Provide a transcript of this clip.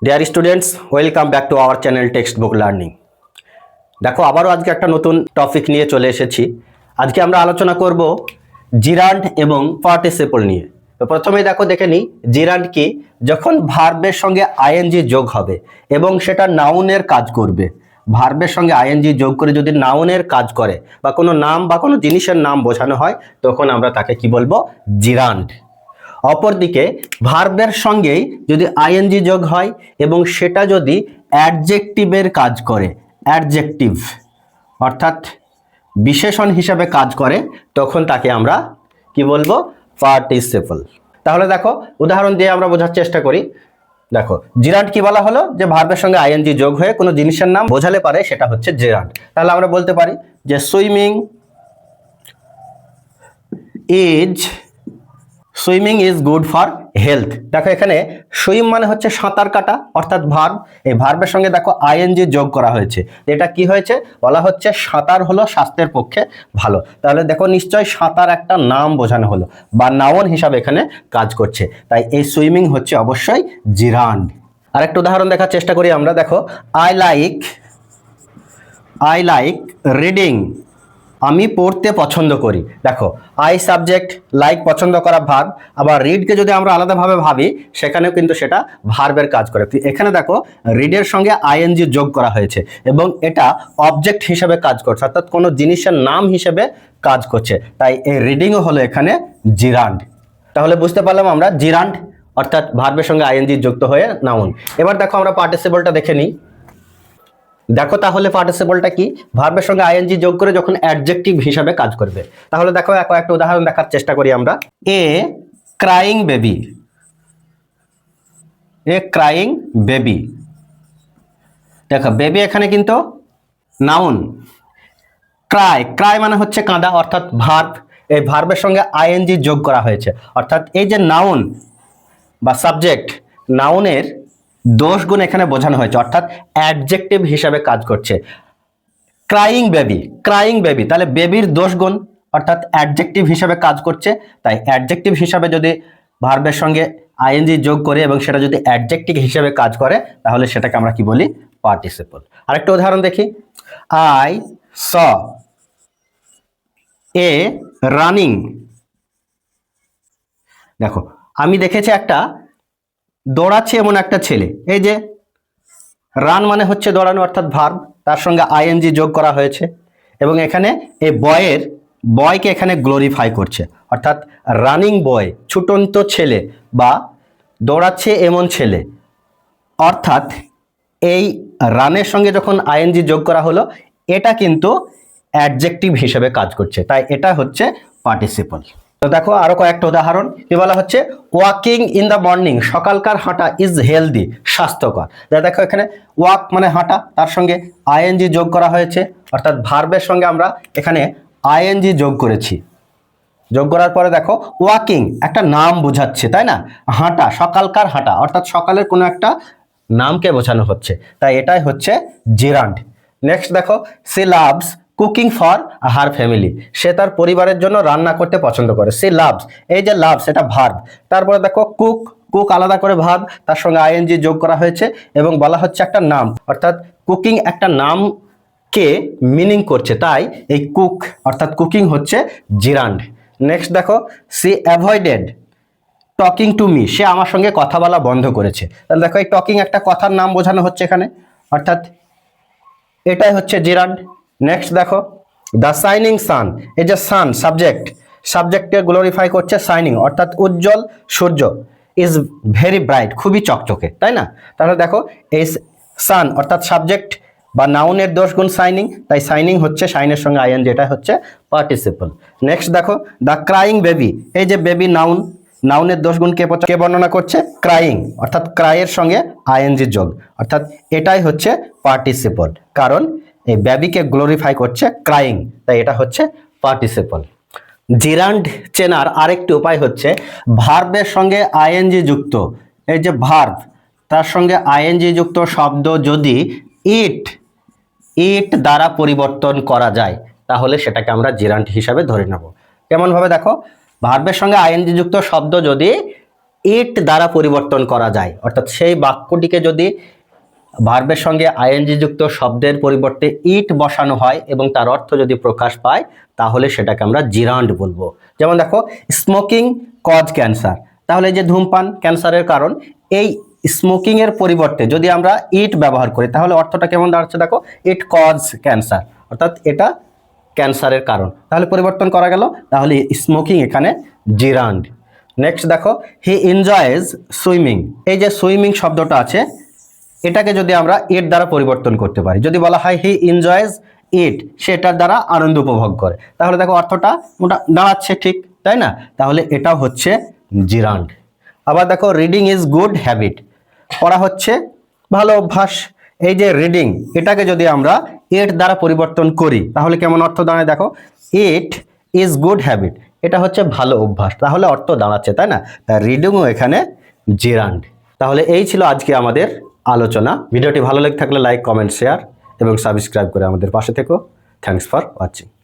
Dear students, welcome back to our channel text book learning. দেখো, আবারও আজকে একটা নতুন টপিক নিয়ে চলে এসেছি। আজকে আমরা আলোচনা করব জিরান্ড এবং পার্টিসিপল নিয়ে। তো প্রথমেই দেখে নিই জিরান্ড কি। যখন ভার্বের সঙ্গে আইএনজি যোগ হবে এবং সেটা নাউনের কাজ করবে। ভার্বের সঙ্গে আইএনজি যোগ করে যদি নাউনের কাজ করে বা কোনো নাম বা কোনো জিনিসের নাম বোঝানো হয়, তখন আমরা তাকে কি বলবো? জিরান্ড। অপরদিকে ভার্বের সঙ্গেই যদি আইএনজি যোগ হয় এবং সেটা যদি অ্যাডজেক্টিভের কাজ করে, অ্যাডজেক্টিভ অর্থাৎ বিশেষণ হিসাবে কাজ করে, তখন তাকে আমরা কি বলবো? পার্টিসিপল। তাহলে দেখো, উদাহরণ দিয়ে আমরা বোঝার চেষ্টা করি। দেখো, জিরান্ড কি বলা হলো? যে ভার্বের সঙ্গে আইএনজি যোগ হয়ে কোনো জিনিসের নাম বোঝালে পারে, সেটা হচ্ছে জিরান্ড। তাহলে আমরা বলতে পারি যে swimming is good for health. দেখো, এখানে সুইম মানে হচ্ছে সাঁতার কাটা, অর্থাৎ ভার্ব। এই ভার্বের সঙ্গে দেখো আইএনজি যোগ করা হয়েছে। এটা কি হয়েছে? বলা হচ্ছে সাঁতার হলো স্বাস্থ্যের পক্ষে ভালো। তাহলে দেখো, নিশ্চয় সাঁতার একটা নাম বোঝানো হলো বা নাউন হিসাবে এখানে কাজ করছে। তাই এই সুইমিং হচ্ছে অবশ্যই জিরান্ড। আরেকটা উদাহরণ দেখার চেষ্টা করি আমরা। দেখো, আই লাইক রিডিং। আমি পড়তে পছন্দ করি। দেখো, আই সাবজেক্ট, লাইক পছন্দ করা ভার্ব, আবার রিডকে যদি আমরা আলাদাভাবে ভাবি, সেখানেও কিন্তু সেটা ভার্বের কাজ করে। এখানে দেখো, রিডের সঙ্গে আইএনজি যোগ করা হয়েছে এবং এটা অবজেক্ট হিসেবে কাজ করছে, অর্থাৎ কোনো জিনিসের নাম হিসেবে কাজ করছে। তাই এই রিডিংও হলো এখানে জিরান্ড। তাহলে বুঝতে পারলাম আমরা জিরান্ড অর্থাৎ ভার্বের সঙ্গে আইএনজি যুক্ত হয়ে নাউন। এবার দেখো, আমরা পার্টিসিপলটা দেখে নিই। দেখো, তাহলে পার্টিসিপলটা কি? ভার্বের সঙ্গে আইএনজি যোগ করে যখন অ্যাডজেক্টিভ হিসাবে কাজ করবে। তাহলে দেখো, একটা উদাহরণ দেখার চেষ্টা করি আমরা। A crying baby. দেখো, বেবি এখানে কিন্তু নাউন। ক্রাই মানে হচ্ছে কাঁদা, অর্থাৎ ভার্ব। এই ভার্বের সঙ্গে আইএনজি যোগ করা হয়েছে, অর্থাৎ এই যে নাউন বা সাবজেক্ট, নাউনের দোষ গুণ এখানে বোঝানো হয়েছে, অর্থাৎ অ্যাডজেক্টিভ হিসাবে কাজ করছে। ক্রাইং বেবি, তাহলে বেবির দোষ গুণ অর্থাৎ অ্যাডজেক্টিভ হিসাবে কাজ করছে। তাই অ্যাডজেক্টিভ হিসাবে যদি ভার্বের সঙ্গে আইএনজি যোগ করে এবং সেটা যদি অ্যাডজেক্টিভ হিসাবে কাজ করে, তাহলে সেটাকে আমরা কি বলি? পার্টিসিপল। আরেকটা উদাহরণ দেখি। I saw A running. দেখো, আমি দেখেছি একটা দৌড়াচ্ছে এমন একটা ছেলে। এই যে রান মানে হচ্ছে দৌড়ানো, অর্থাৎ ভার্ব, তার সঙ্গে আইএনজি যোগ করা হয়েছে এবং এখানে এই বয়কে এখানে গ্লোরিফাই করছে, অর্থাৎ রানিং বয়, ছুটন্ত ছেলে বা দৌড়াচ্ছে এমন ছেলে। অর্থাৎ এই রানের সঙ্গে যখন আইএনজি যোগ করা হলো, এটা কিন্তু অ্যাডজেক্টিভ হিসেবে কাজ করছে। তাই এটা হচ্ছে পার্টিসিপল। তো দেখো, আরো কয়েকটা উদাহরণ। কি বলা হচ্ছে? ওয়াকিং ইন দ্য মর্নিং, সকালকার হাঁটা, ইজ হেলদি, স্বাস্থ্যকর। দেখো, এখানে ওয়াক মানে হাঁটা, তার সঙ্গে আইএনজি যোগ করা হয়েছে, অর্থাৎ ভার্বের সঙ্গে আমরা এখানে আইএনজি যোগ করেছি। যোগ করার পরে দেখো, ওয়াকিং একটা নাম বোঝাচ্ছে, তাই না? হাঁটা, সকালকার হাঁটা, অর্থাৎ সকালের কোনো একটা নামকে বোঝানো হচ্ছে। তাই এটাই হচ্ছে জিরান্ড। নেক্সট দেখো, she loves cooking for her family. সে তার পরিবারের জন্য রান্না করতে পছন্দ করে। সি লাভস, এই যে লাভস, এটা ভার্ব। তারপরে দেখো, কুক আলাদা করে ভার্ব, তার সঙ্গে আইএনজি যোগ করা হয়েছে এবং বলা হচ্ছে একটা নাম, অর্থাৎ কুকিং একটা নাম কে মিনিং করছে। তাই এই কুক অর্থাৎ কুকিং হচ্ছে জিরান্ড। নেক্সট দেখো, she avoided talking to me. সে আমার সঙ্গে কথা বলা বন্ধ করেছে। তাহলে দেখো, এই টকিং একটা কথার নাম বোঝানো হচ্ছে এখানে, অর্থাৎ এটাই হচ্ছে জিরান্ড। নেক্সট দেখো, দ্য সাইনিং সান। এই যে সান সাবজেক্টকে গ্লোরিফাই করছে, সাইনিং অর্থাৎ উজ্জ্বল সূর্য, ইজ ভেরি ব্রাইট, খুবই চকচকে, তাই না? তাহলে দেখো, এই সান অর্থাৎ সাবজেক্ট বা নাউনের দোষ গুণ সাইনিং, তাই সাইনিং হচ্ছে সাইনের সঙ্গে আইএন, যেটা হচ্ছে পার্টিসিপল। নেক্সট দেখো, দ্য ক্রাইং বেবি। এই যে বেবি নাউনের দোষ গুণ কে বর্ণনা করছে? ক্রাইং, অর্থাৎ ক্রাইয়ের সঙ্গে আইএনজি যোগ, অর্থাৎ এটাই হচ্ছে পার্টিসিপল, কারণ এই বেবিকে গ্লোরিফাই করছে ক্রাইং, তাই এটা হচ্ছে পার্টিসিপল। জিরান্ড চেনার আরেকটি উপায় হচ্ছে ভার্বের সঙ্গে আইএনজি যুক্ত, এই যে ভার্ব তার সঙ্গে আইএনজি যুক্ত শব্দ যদি ইট দ্বারা পরিবর্তন করা যায়, তাহলে সেটাকে আমরা জিরান্ড হিসাবে ধরে নেব। কেমন ভাবে? দেখো, ভার্বের সঙ্গে আইএনজি যুক্ত শব্দ যদি ইট দ্বারা পরিবর্তন করা যায়, অর্থাৎ সেই বাক্যটিকে যদি ভার্বের সঙ্গে আইএনজি যুক্ত শব্দের পরিবর্তে ইট বসানো হয় এবং তার অর্থ যদি প্রকাশ পায় তাহলে সেটাকে আমরা জিরান্ড বলবো। যেমন দেখো, স্মোকিং কজ ক্যান্সার, তাহলে এই যে ধূমপান ক্যান্সারের কারণ, এই স্মোকিং এর পরিবর্তে যদি আমরা ইট ব্যবহার করি তাহলে অর্থটা কেমন দাঁড়াচ্ছে দেখো, ইট কজ ক্যান্সার, অর্থাৎ এটা ক্যান্সারের কারণ, তাহলে পরিবর্তন করা গেল, তাহলে স্মোকিং এখানে জিরান্ড। নেক্সট দেখো, হি এনজয়েজ সুইমিং, এই যে সুইমিং শব্দটা আছে এটাকে যদি আমরা ইট দ্বারা পরিবর্তন করতে পারি, যদি বলা হয় হি এনজয়েজ ইট, সেটার দ্বারা আনন্দ উপভোগ করে, তাহলে দেখো অর্থটা মোটা দাঁড়াচ্ছে ঠিক, তাই না? তাহলে এটাও হচ্ছে জিরান্ড। আবার দেখো, রিডিং ইজ গুড হ্যাবিট, পড়া হচ্ছে ভালো অভ্যাস, এই যে রিডিং এটাকে যদি আমরা ইট দ্বারা পরিবর্তন করি তাহলে কেমন অর্থ দাঁড়ায় দেখো, ইট ইজ গুড হ্যাবিট, এটা হচ্ছে ভালো অভ্যাস, তাহলে অর্থ দাঁড়াচ্ছে, তাই না? রিডিংও এখানে জিরান্ড। তাহলে এই ছিল আজকে আমাদের আলোচনা। ভিডিওটি ভালো লেগে থাকলে লাইক, কমেন্ট, শেয়ার এবং সাবস্ক্রাইব করে আমাদের পাশে থেকো। Thanks for watching.